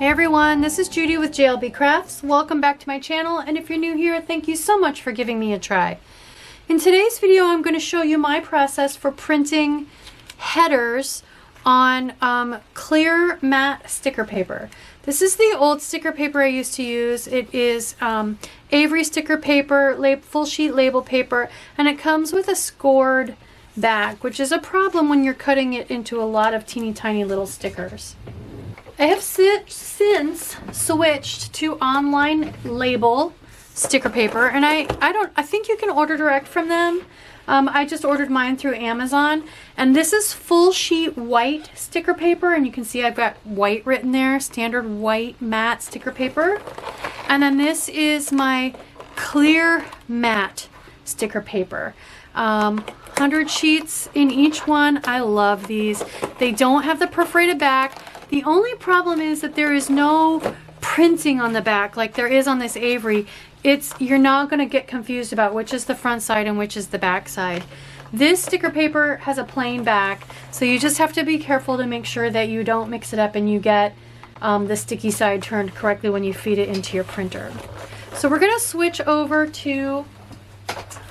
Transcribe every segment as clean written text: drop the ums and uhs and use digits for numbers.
Hey everyone, this is Judy with JLBCrafts. Welcome back to my channel, and if you're new here, thank you so much for giving me a try. In today's video, I'm going to show you my process for printing headers on clear matte sticker paper. This is the old sticker paper I used to use. It is Avery sticker paper, full sheet label paper, and it comes with a scored back, which is a problem when you're cutting it into a lot of teeny tiny little stickers. I have since switched to online label sticker paper, and I think you can order direct from them. I just ordered mine through Amazon, and this is full sheet white sticker paper, and you can see I've got white written there, standard white matte sticker paper. And then this is my clear matte sticker paper. 100 sheets in each one. I love these. They don't have the perforated back. The only problem is that there is no printing on the back like there is on this Avery. You're not going to get confused about which is the front side and which is the back side. This sticker paper has a plain back, so you just have to be careful to make sure that you don't mix it up and you get the sticky side turned correctly when you feed it into your printer. So we're going to switch over to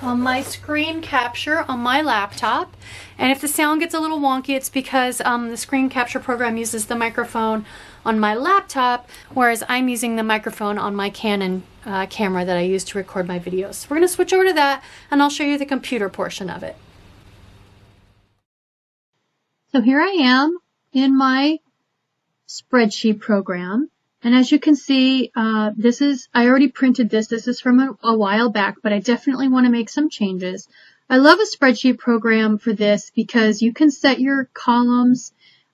my screen capture on my laptop, and if the sound gets a little wonky, it's because the screen capture program uses the microphone on my laptop, whereas I'm using the microphone on my Canon camera that I use to record my videos. So we're going to switch over to that, and I'll show you the computer portion of it. So here I am in my spreadsheet program. And as you can see, I already printed this. This is from a while back, but I definitely want to make some changes. I love a spreadsheet program for this because you can set your columns,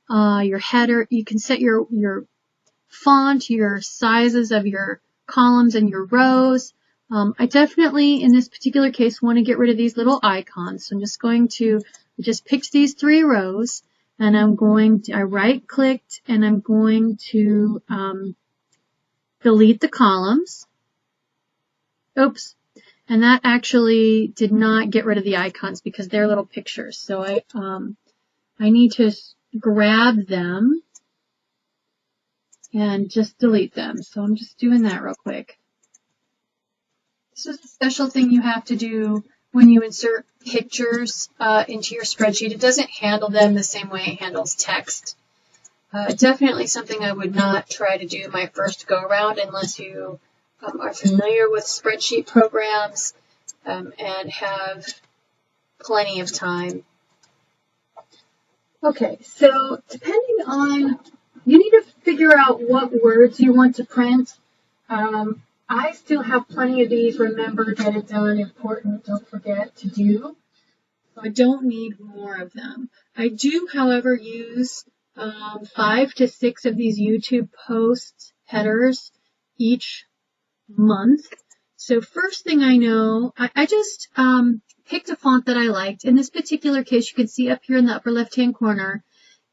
your header, you can set your font, your sizes of your columns and your rows. I definitely, in this particular case, want to get rid of these little icons. So I'm just going to, I just picked these 3 rows. And I right clicked and I'm going to delete the columns. Oops. And that actually did not get rid of the icons because they're little pictures. So I need to grab them and just delete them. So I'm just doing that real quick. This is a special thing you have to do when you insert pictures into your spreadsheet. It doesn't handle them the same way it handles text. Definitely something I would not try to do my first go around unless you are familiar with spreadsheet programs and have plenty of time. Okay, so depending on, you need to figure out what words you want to print. I still have plenty of these. Remember, get it done, important, don't forget to do. So I don't need more of them. I do, however, use 5 to 6 of these YouTube post headers each month. So first thing I know, I just picked a font that I liked. In this particular case, you can see up here in the upper left-hand corner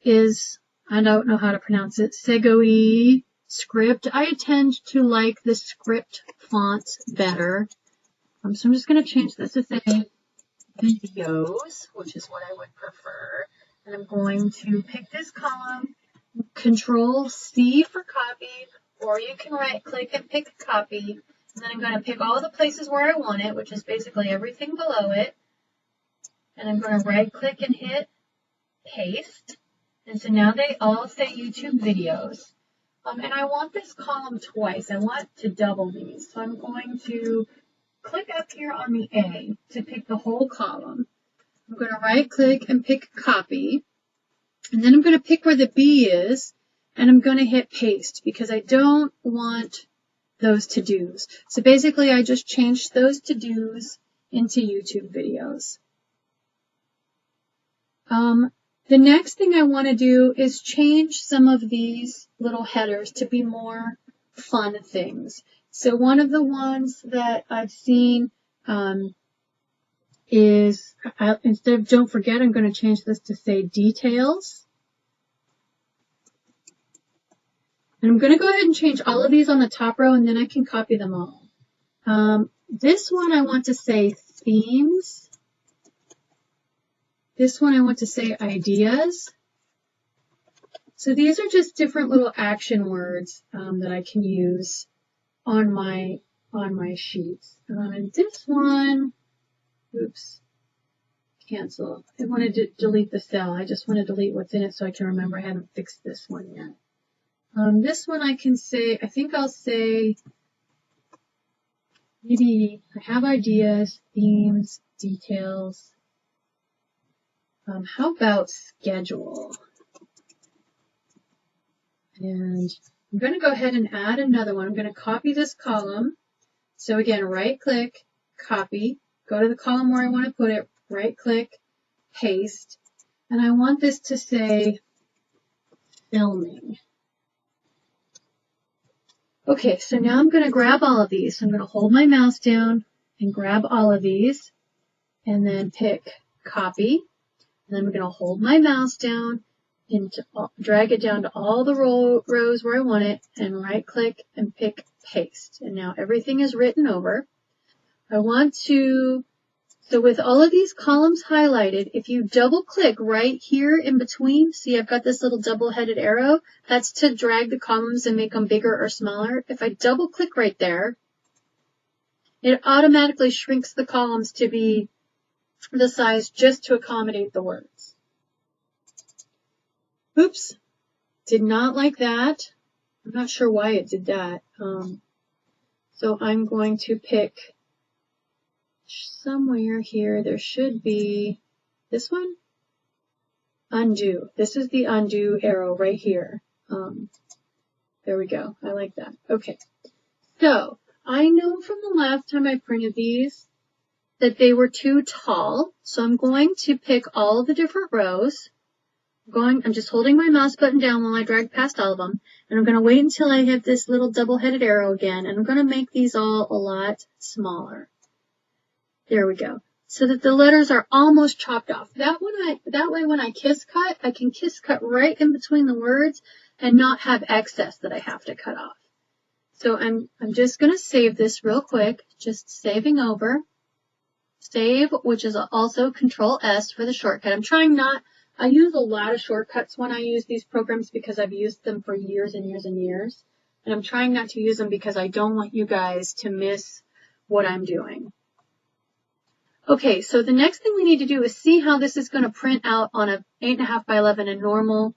is, I don't know how to pronounce it, Segoe Script. I tend to like the script fonts better. So I'm just going to change this to say videos, which is what I would prefer. And I'm going to pick this column, Control C for copy, or you can right click and pick copy. And then I'm going to pick all the places where I want it, which is basically everything below it. And I'm going to right click and hit paste. And so now they all say YouTube videos. And I want this column twice. I want to double these. So I'm going to click up here on the A to pick the whole column. I'm going to right click and pick copy. And then I'm going to pick where the B is. And I'm going to hit paste because I don't want those to-dos. So basically I just changed those to-dos into YouTube videos. The next thing I want to do is change some of these little headers to be more fun things. So one of the ones that I've seen is, instead of don't forget, I'm going to change this to say details. And I'm going to go ahead and change all of these on the top row, and then I can copy them all. This one I want to say themes. This one I want to say ideas. So these are just different little action words that I can use on my sheets. This one, oops, cancel. I wanted to delete the cell. I just want to delete what's in it so I can remember I haven't fixed this one yet. This one I can say, I think I'll say, maybe I have ideas, themes, details. How about schedule? And I'm going to go ahead and add another one. I'm going to copy this column. So again, right click, copy, go to the column where I want to put it, right click, paste. And I want this to say filming. Okay, so now I'm going to grab all of these. So I'm going to hold my mouse down and grab all of these and then pick copy. And then I'm going to hold my mouse down and drag it down to all the rows where I want it and right click and pick paste. And now everything is written over. I want to, so with all of these columns highlighted, if you double click right here in between, see I've got this little double-headed arrow, that's to drag the columns and make them bigger or smaller. If I double click right there, it automatically shrinks the columns to be the size just to accommodate the words. Oops, did not like that. I'm not sure why it did that. So I'm going to pick somewhere here. There should be this one. Undo. This is the undo arrow right here. There we go. I like that. Okay. So I know from the last time I printed these that they were too tall. So I'm going to pick all of the different rows. I'm just holding my mouse button down while I drag past all of them. And I'm going to wait until I hit this little double-headed arrow again. And I'm going to make these all a lot smaller. There we go. So that the letters are almost chopped off. That way when I kiss cut, I can kiss cut right in between the words and not have excess that I have to cut off. So I'm just going to save this real quick. Just saving over. Save, which is also Control S for the shortcut. I use a lot of shortcuts when I use these programs because I've used them for years and years and years. And I'm trying not to use them because I don't want you guys to miss what I'm doing. Okay, so the next thing we need to do is see how this is going to print out on a 8.5 by 11, a normal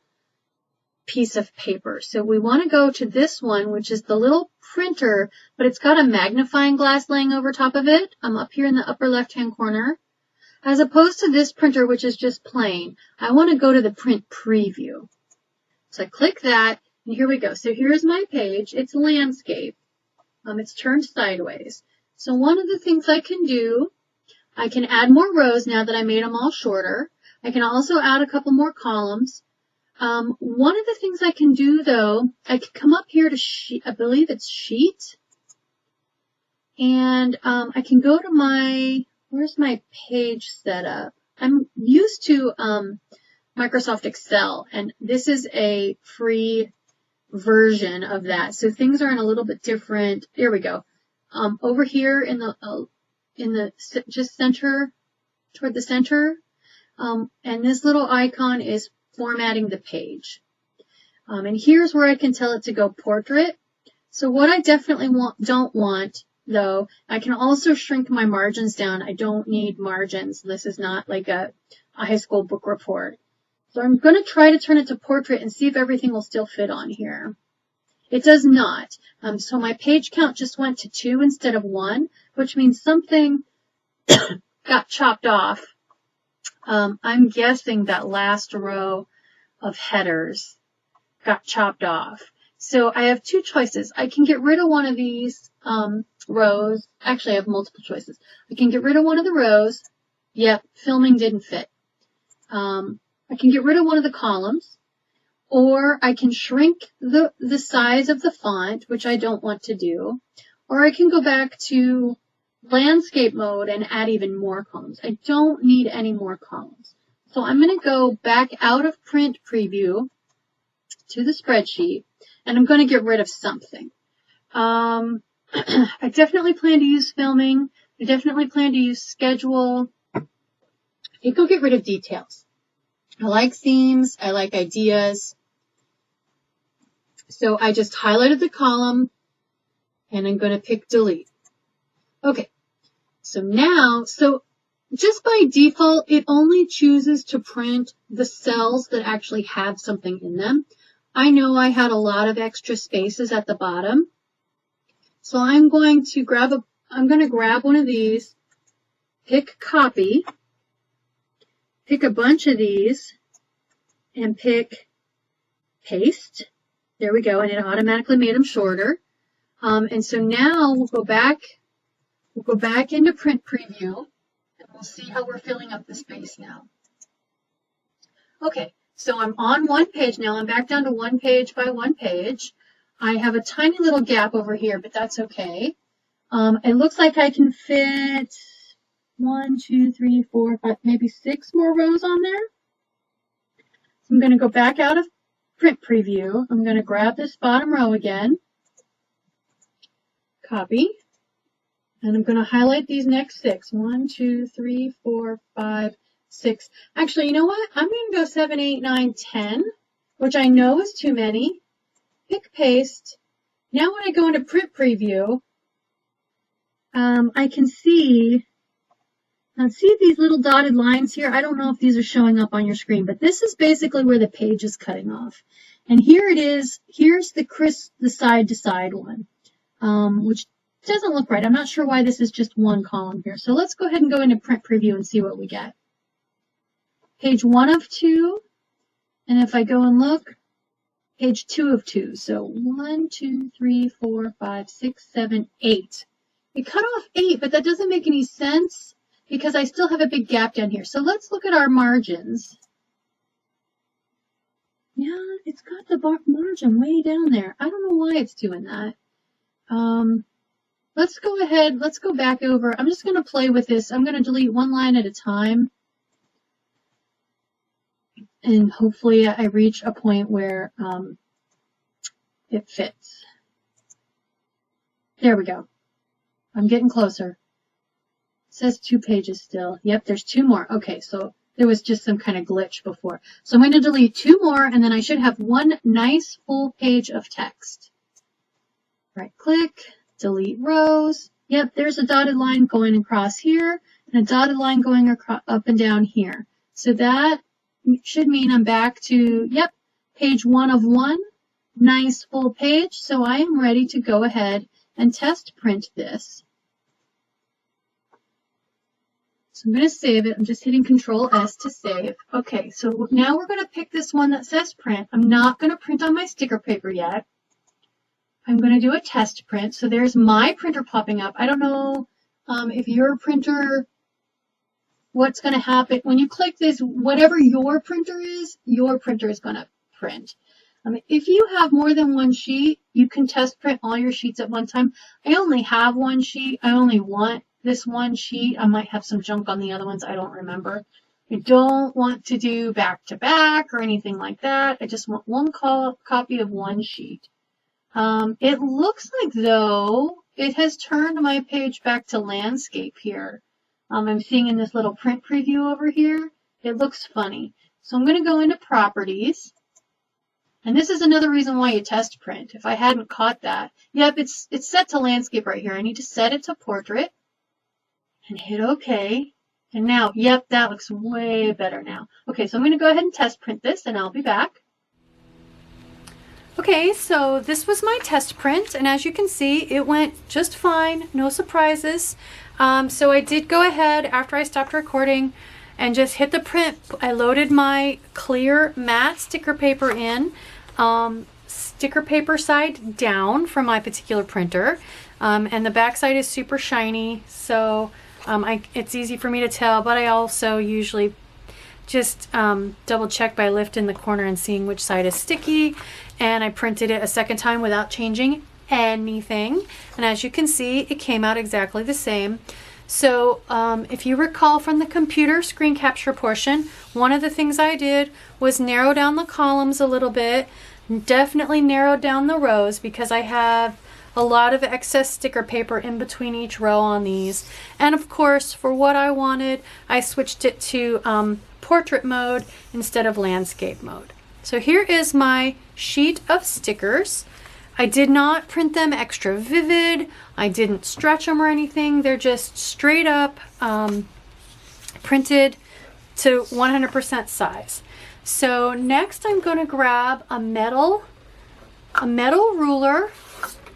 piece of paper. So we want to go to this one, which is the little printer, but it's got a magnifying glass laying over top of it. I'm up here in the upper left-hand corner. As opposed to this printer, which is just plain, I want to go to the print preview. So I click that, and here we go. So here's my page. It's landscape. It's turned sideways. So one of the things I can do, I can add more rows now that I made them all shorter. I can also add a couple more columns. One of the things I can do, though, I can come up here to sheet, I believe it's sheet. And I can go to my... Where's my page setup? I'm used to Microsoft Excel, and this is a free version of that. So things are in a little bit different. Here we go. Over here in the just center, toward the center, and this little icon is formatting the page. And here's where I can tell it to go portrait. So what I definitely don't want, though, I can also shrink my margins down. I don't need margins. This is not like a high school book report. So I'm going to try to turn it to portrait and see if everything will still fit on here. It does not. So my page count just went to 2 instead of 1, which means something got chopped off. I'm guessing that last row of headers got chopped off. So I have 2 choices. I can get rid of one of these rows. Actually, I have multiple choices. I can get rid of one of the rows. Yep, filming didn't fit. I can get rid of one of the columns, or I can shrink the size of the font, which I don't want to do, or I can go back to landscape mode and add even more columns. I don't need any more columns. So I'm going to go back out of print preview to the spreadsheet, and I'm going to get rid of something. I definitely plan to use filming. I definitely plan to use schedule. I think I'll get rid of details. I like themes. I like ideas. So I just highlighted the column and I'm going to pick delete. Okay, so now, just by default, it only chooses to print the cells that actually have something in them. I know I had a lot of extra spaces at the bottom. So I'm going to grab one of these, pick copy, pick a bunch of these, and pick paste. There we go, and it automatically made them shorter. And so now we'll go back into print preview, and we'll see how we're filling up the space now. Okay, so I'm on one page now. I'm back down to one page by one page. I have a tiny little gap over here, but that's okay. It looks like I can fit 1, 2, 3, 4, 5, maybe 6 more rows on there. So I'm going to go back out of print preview. I'm going to grab this bottom row again, copy, and I'm going to highlight these next 6. 1, 2, 3, 4, 5, 6. Actually, you know what? I'm going to go 7, 8, 9, 10, which I know is too many. Pick paste. Now when I go into print preview, I can see these little dotted lines here. I don't know if these are showing up on your screen, but this is basically where the page is cutting off. And here it is. Here's the side to side one, which doesn't look right. I'm not sure why this is just one column here. So let's go ahead and go into print preview and see what we get. Page 1 of 2. And if I go and look, page 2 of 2. So 1, 2, 3, 4, 5, 6, 7, 8. It cut off 8, but that doesn't make any sense because I still have a big gap down here. So let's look at our margins. Yeah, it's got the margin way down there. I don't know why it's doing that. Let's go ahead. Let's go back over. I'm just going to play with this. I'm going to delete one line at a time. And hopefully I reach a point where it fits. There we go. I'm getting closer. It says 2 pages still. Yep, there's 2 more. Okay, so there was just some kind of glitch before. So I'm going to delete 2 more, and then I should have one nice full page of text. Right click, delete rows. Yep, there's a dotted line going across here, and a dotted line going up and down here. So that should mean I'm back to, yep, page 1 of 1. Nice full page. So I am ready to go ahead and test print this. So I'm going to save it. I'm just hitting Control S to save. Okay, so now we're going to pick this one that says print. I'm not going to print on my sticker paper yet. I'm going to do a test print. So there's my printer popping up. I don't know if your printer, what's going to happen. When you click this, whatever your printer is going to print. If you have more than one sheet, you can test print all your sheets at one time. I only have one sheet. I only want this one sheet. I might have some junk on the other ones. I don't remember. I don't want to do back to back or anything like that. I just want one copy of one sheet. It looks like though it has turned my page back to landscape here. I'm seeing in this little print preview over here. It looks funny. So I'm going to go into properties. And this is another reason why you test print. If I hadn't caught that. Yep, it's set to landscape right here. I need to set it to portrait. And hit OK. And now, yep, that looks way better now. Okay, so I'm going to go ahead and test print this, and I'll be back. Okay, so this was my test print, and as you can see, it went just fine, no surprises. So I did go ahead after I stopped recording and just hit the print. I loaded my clear matte sticker paper in, sticker paper side down from my particular printer, and the back side is super shiny, so it's easy for me to tell, but I also usually just double check by lifting the corner and seeing which side is sticky, and I printed it a second time without changing anything, and as you can see, it came out exactly the same. So if you recall from the computer screen capture portion, one of the things I did was narrow down the columns a little bit, definitely narrowed down the rows because I have a lot of excess sticker paper in between each row on these. And of course, for what I wanted, I switched it to portrait mode instead of landscape mode. So here is my sheet of stickers. I did not print them extra vivid. I didn't stretch them or anything. They're just straight up printed to 100% size. So next I'm going to grab a metal ruler,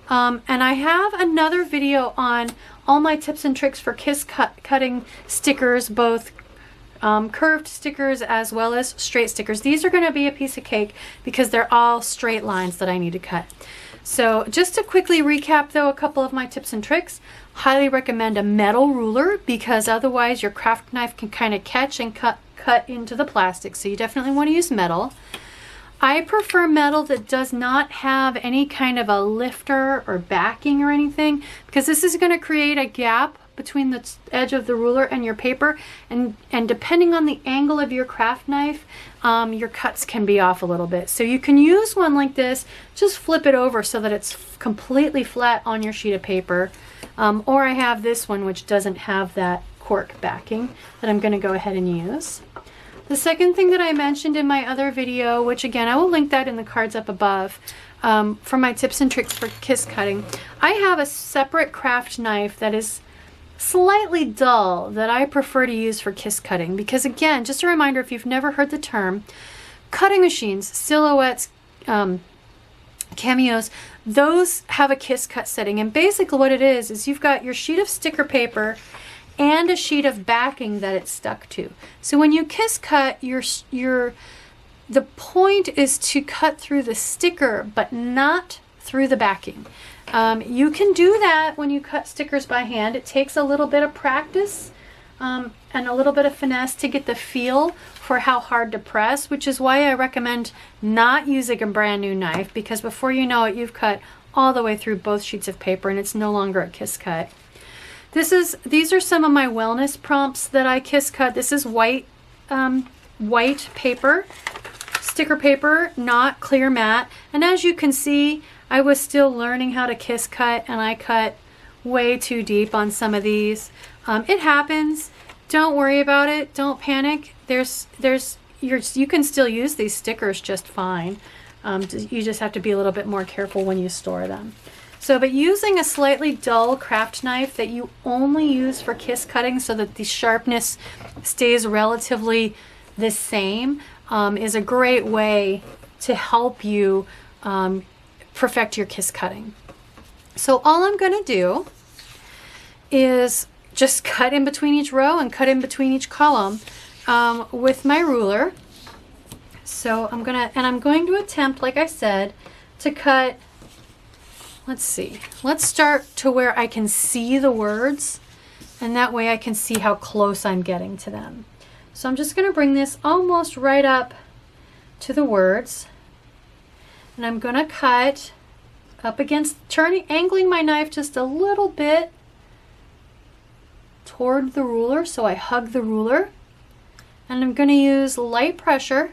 and I have another video on all my tips and tricks for cutting stickers, both curved stickers as well as straight stickers. These are going to be a piece of cake because they're all straight lines that I need to cut. So just to quickly recap though, a couple of my tips and tricks. Highly recommend a metal ruler because otherwise your craft knife can kind of catch and cut into the plastic. So you definitely want to use metal. I prefer metal that does not have any kind of a lifter or backing or anything, because this is going to create a gap between the edge of the ruler and your paper, and depending on the angle of your craft knife, your cuts can be off a little bit. So you can use one like this, just flip it over so that it's completely flat on your sheet of paper. Or I have this one which doesn't have that cork backing that I'm going to go ahead and use. The second thing that I mentioned in my other video, which again I will link that in the cards up above, for my tips and tricks for kiss cutting, I have a separate craft knife that is slightly dull that I prefer to use for kiss cutting, because again, just a reminder, if you've never heard the term, cutting machines, silhouettes, cameos, those have a kiss cut setting, and basically what it is you've got your sheet of sticker paper and a sheet of backing that it's stuck to. So when you kiss cut, the point is to cut through the sticker but not through the backing. You can do that when you cut stickers by hand. It takes a little bit of practice and a little bit of finesse to get the feel for how hard to press, which is why I recommend not using a brand new knife, because before you know it, you've cut all the way through both sheets of paper and it's no longer a kiss cut. These are some of my wellness prompts that I kiss cut. This is white paper, sticker paper, not clear matte. And as you can see, I was still learning how to kiss cut, and I cut way too deep on some of these. It happens. Don't worry about it. Don't panic. You can still use these stickers just fine. You just have to be a little bit more careful when you store them. So, but using a slightly dull craft knife that you only use for kiss cutting so that the sharpness stays relatively the same is a great way to help you perfect your kiss cutting. So all I'm going to do is just cut in between each row and cut in between each column with my ruler. So I'm going to attempt, like I said, to cut. Let's see. Let's start to where I can see the words, and that way I can see how close I'm getting to them. So I'm just going to bring this almost right up to the words, and I'm going to cut up against, angling my knife just a little bit toward the ruler, so I hug the ruler, and I'm going to use light pressure,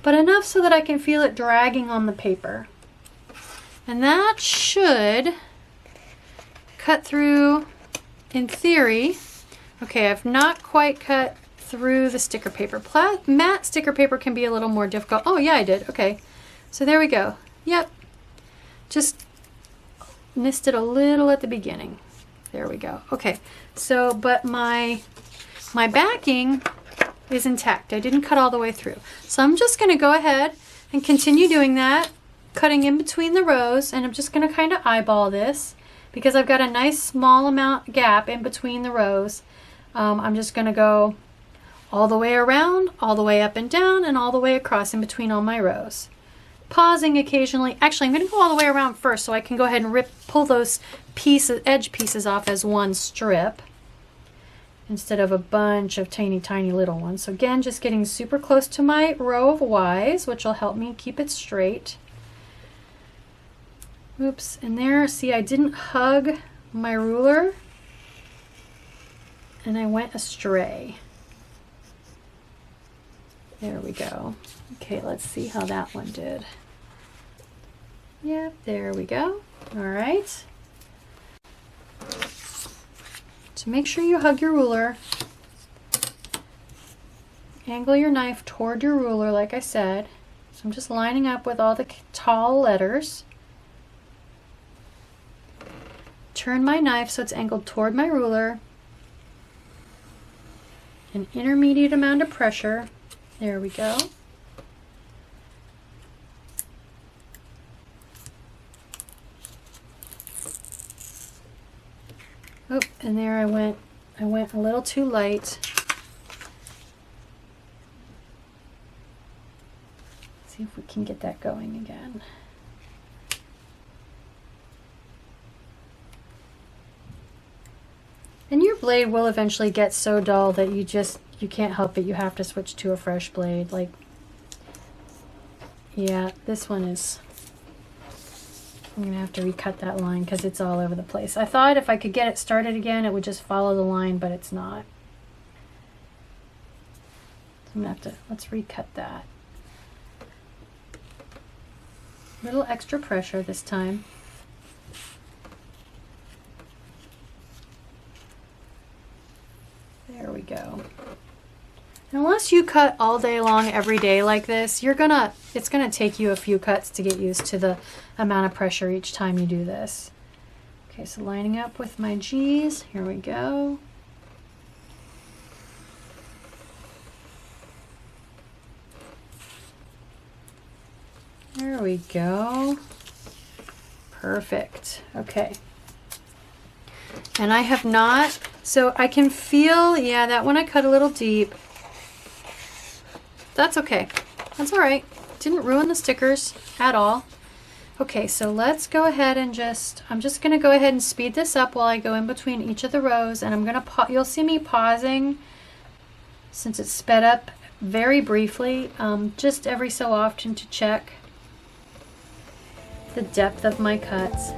but enough so that I can feel it dragging on the paper. And that should cut through, in theory. Okay, I've not quite cut through the sticker paper. Matte sticker paper can be a little more difficult. Oh yeah, I did. Okay, so there we go. Yep, just missed it a little at the beginning. There we go. Okay, so but my backing is intact. I didn't cut all the way through. So I'm just going to go ahead and continue doing that, cutting in between the rows, and I'm just going to kind of eyeball this because I've got a nice small amount gap in between the rows. I'm just going to go all the way around, all the way up and down, and all the way across in between all my rows. Pausing occasionally. Actually, I'm going to go all the way around first so I can go ahead and pull those edge pieces off as one strip instead of a bunch of tiny little ones. So again, just getting super close to my row of Ys, which will help me keep it straight. Oops, and there, see, I didn't hug my ruler and I went astray. There we go. Okay, let's see how that one did. Yep, there we go. All right. So make sure you hug your ruler. Angle your knife toward your ruler, like I said. So I'm just lining up with all the tall letters. Turn my knife so it's angled toward my ruler. An intermediate amount of pressure. There we go. Oh, and there I went a little too light. See if we can get that going again. And your blade will eventually get so dull that you can't help it. You have to switch to a fresh blade. Like, yeah, this one is, I'm gonna have to recut that line because it's all over the place. I thought if I could get it started again, it would just follow the line, but it's not. So I'm gonna have to, let's recut that. A little extra pressure this time. There we go. Unless you cut all day long every day like this, it's gonna take you a few cuts to get used to the amount of pressure each time you do this. Okay, so lining up with my G's, here we go. There we go. Perfect. Okay. And I have not, so I can feel, yeah, that one I cut a little deep. That's okay. That's all right. Didn't ruin the stickers at all. Okay, so let's go ahead and I'm just going to go ahead and speed this up while I go in between each of the rows, and I'm going to you'll see me pausing since it's sped up very briefly, just every so often to check the depth of my cuts.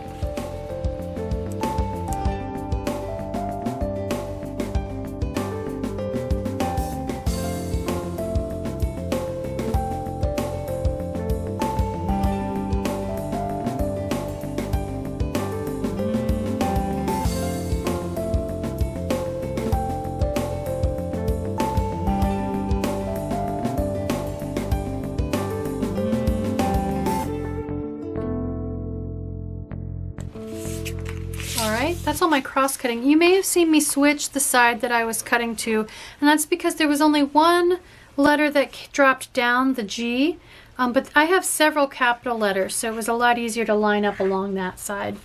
That's all my cross cutting. You may have seen me switch the side that I was cutting to, and that's because there was only one letter that dropped down, the G, but I have several capital letters, so it was a lot easier to line up along that side,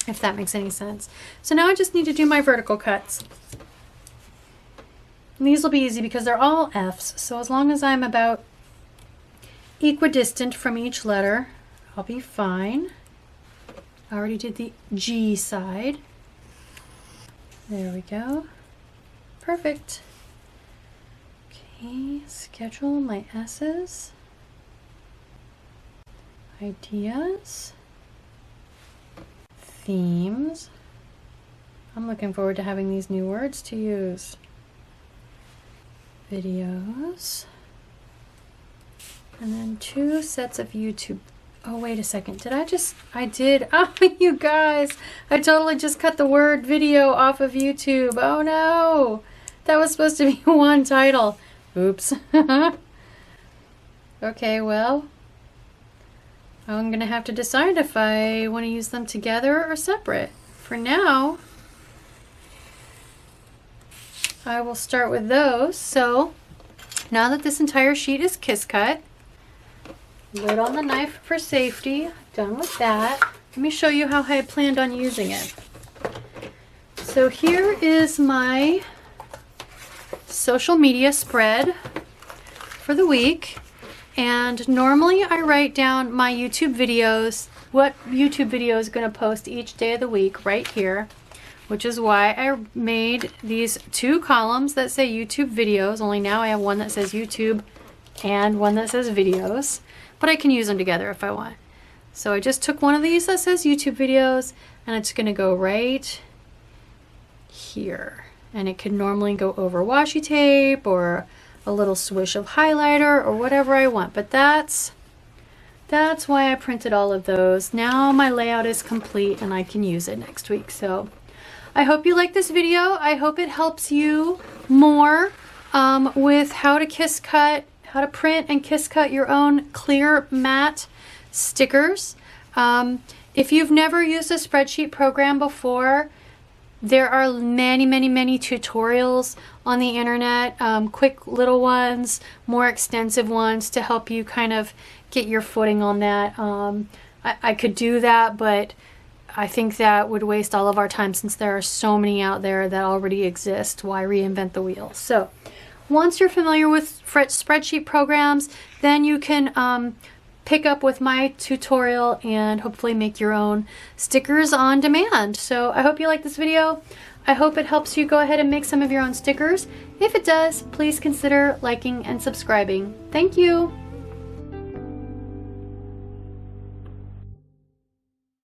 if that makes any sense. So now I just need to do my vertical cuts. And these will be easy because they're all F's, so as long as I'm about equidistant from each letter, I'll be fine. I already did the G side. There we go. Perfect. Okay, schedule my S's. Ideas. Themes. I'm looking forward to having these new words to use. Videos. And then 2 sets of YouTube. Oh, wait a second. I did. Oh, you guys. I totally just cut the word video off of YouTube. Oh, no. That was supposed to be one title. Oops. Okay, well, I'm going to have to decide if I want to use them together or separate. For now, I will start with those. So, now that this entire sheet is kiss cut, lid on the knife for safety. Done with that. Let me show you how I planned on using it. So here is my social media spread for the week. And normally I write down my YouTube videos, what YouTube video is going to post each day of the week right here, which is why I made these 2 columns that say YouTube videos. Only now I have one that says YouTube and one that says videos. But I can use them together if I want. So I just took one of these that says YouTube videos, and it's going to go right here. And it could normally go over washi tape or a little swish of highlighter or whatever I want. But that's why I printed all of those. Now my layout is complete and I can use it next week. So I hope you like this video. I hope it helps you more with how to kiss cut, how to print and kiss cut your own clear matte stickers. If you've never used a spreadsheet program before, there are many tutorials on the internet, quick little ones, more extensive ones to help you kind of get your footing on that. I could do that, but I think that would waste all of our time since there are so many out there that already exist. Why reinvent the wheel? So once you're familiar with spreadsheet programs, then you can pick up with my tutorial and hopefully make your own stickers on demand. So I hope you like this video. I hope it helps you go ahead and make some of your own stickers. If it does, please consider liking and subscribing. Thank you.